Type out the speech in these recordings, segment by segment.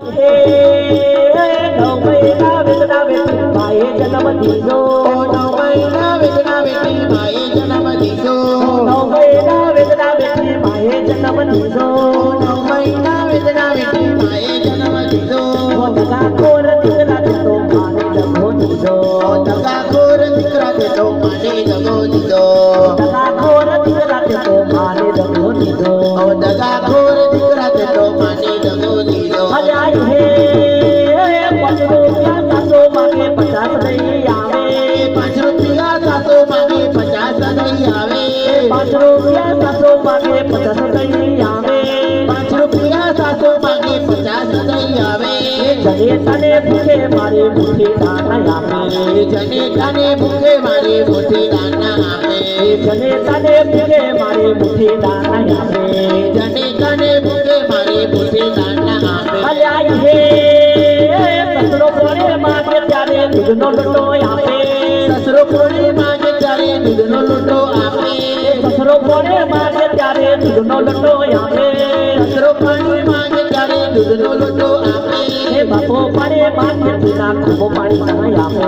નવ મહિના વેદના વેઠી માએ જન્મ દીધો. નવ મહિના વેદના વેઠી માએ જન્મ દીધો. નવ મહિના વેદના વેઠી માએ જન્મ દીધો. નવ મહિના વેદના વેઠી માએ જન્મ દીધો. દગાખોર દીકરા દીધો માને દગો દીધો. દગાખોર દીકરા દીધો માને દગો દીધો. દગાખોર દીકરા દીધો માને દગો દીધો. દગાખોર દીકરા દીધો માને દગો દીધો. અલ્યા હે 5 રૂપિયા સાસો માગે 50 નહીં આવે. 5 રૂપિયા સાસો માગે 50 નહીં આવે. 5 રૂપિયા સાસો માગે 50 નહીં આવે. 5 રૂપિયા સાસો માગે 50 નહીં આવે. જને તને ભૂખે મારે મુઠી દાન આપે. જને તને ભૂખે મારે મુઠી દાન આપે. જને તને ભૂખે મારે મુઠી દાન આપે. જને તને ભૂખે મારે મુઠી દાન આપે. અલ્યા હે સસરો કોણે માગે ત્યારે દૂધનો લોટો આપે. સસરો કોણે માગે ત્યારે દૂધનો લોટો આપે. સસરો કોણે માગે ત્યારે દૂધનો લોટો આપે. સસરો કોણે માગે ત્યારે દૂધનો લોટો આપે. બાપો પાડે માગે પીના ખૂબ પાણી ના આપે.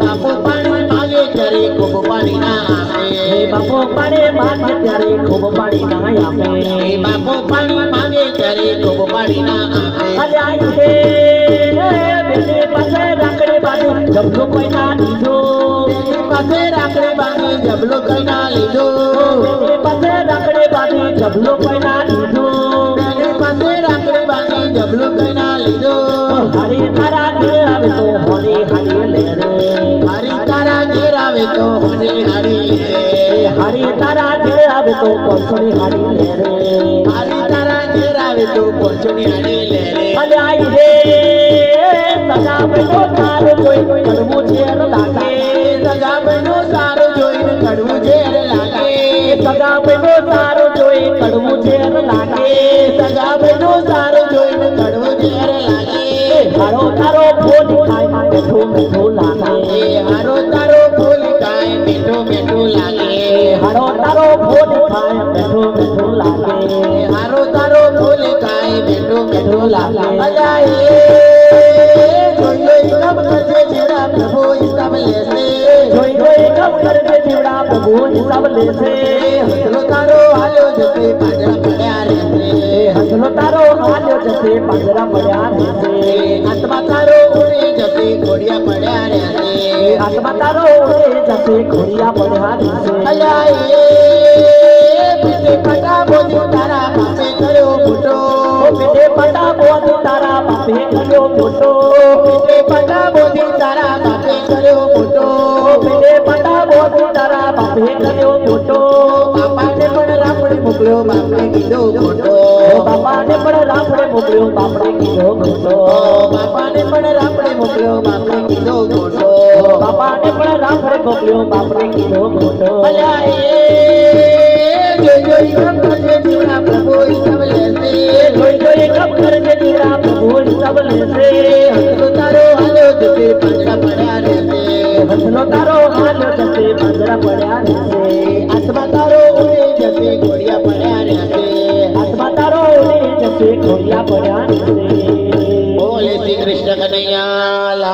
બાપુ પાણી માગે ત્યારે ખૂબ પાણી ના આપે. બાપો પાડે માગે ત્યારે ખૂબ પાણી ના આપે. બાપુ પાણી માગે ત્યારે ખૂબ પાણી ના આપે. અલ્યા હે બેને પાસે રાખડી બાંધી જબલો કોઈ ના દીધો. બેની પાસે રાખડી બાંધી જબલો કઈ ના લીધો. બેને પાસે રાખડી બાંધી જબલો કોઈ ના દીધો. બેની પાસે રાખડી બાંધી જબલો કઈ ના લીધો. હરી તારા ઘેર આવે તો હોની હારી લે રે. હરી તારા ઘેર આવે તો હોની હારી લે. હરી તારા ઘેર આવે તો કોસણી હારી લે રે. હરી તારા ઘેર આવે તો પોચણી હારી લે રે. અલ્યા હે સગા બેનો તારો કોઈ કડવું ઝેર લાગે. સગા બહેનો સારો જોઈને કડવું ઝેર લાગે. સગા બેનો સારો જોઈ કડવું ઝેર લાગે. સગા બહેનો સારો જોઈને કડવું ઝેર લાગે. હારો તારો ભોજ ખાય મીઠું મીઠું લાગે. હારો તારો ફૂલ કાય મીઠું મીઠું લાગે. હારો તારો ભોજ ખાય મીઠું મીઠું લાગે. હારો તારો ફૂલ કાય મીઠું મીઠું લાગે. અલ્યા જોઈ જોઈ કબ કરજે જેડા પ્રભુ હિસાબ લેશે. જોઈ જોઈ કમ કરજે જીવડા પ્રભુ હિસાબ લેશે. હસલો તારો હાલ્યો જશે પાંજરા પડ્યા રહેશે. હસલો તારો હાલ્યો જશે પાંજરા પડ્યા રહેશે. આત્મા તારો ઉડી જશે ઘોડિયા પડ્યા રહેશે. આત્મા તારો ઉડે જશે ઘોડિયા પડ્યા રહેશે. અલ્યા પીઠે પટા બોધી તારા બાપે કર્યો મોટો. પીઠે પટા બોધી તારા બાપે કર્યો મોટો. પીઠે પટા બોધી તારા બાપે કર્યો મોટો. પીઠે પટા બોધી તારા બાપે કર્યો મોટો. બાપાને પણ રાપડે મોકલ્યો બાપને કીધો ખોટો. બાપાને પણ રાપડે મોકલ્યો બાપને કીધો ખોટો. બાપાને પણ રાપડે મોકલ્યો બાપને કીધો ખોટો. બાપાને પણ રાપડે મોકલ્યો બાપને કીધો ખોટો. અલ્યા જોઈ જોઈ કમ કરજે જીવડા પ્રભુ હિસાબ લેશે. જોઈ જોઈ કમ કરજે જીવડા પ્રભુ હિસાબ લેશે. હસલો તારો હાલ્યો જશે પાંજરા પડ્યા રહેશે. હસલો તારો હાલ્યો જશે પાંજરા પડ્યા રહેશે. આત્મા તારો ઉડી જશે ઘોડિયા પડ્યા રહેશે. આત્મા તારો ઉડી જશે ઘોડિયા પડ્યા રહેશે. બોલે શ્રી કૃષ્ણ કનૈયા લાલ.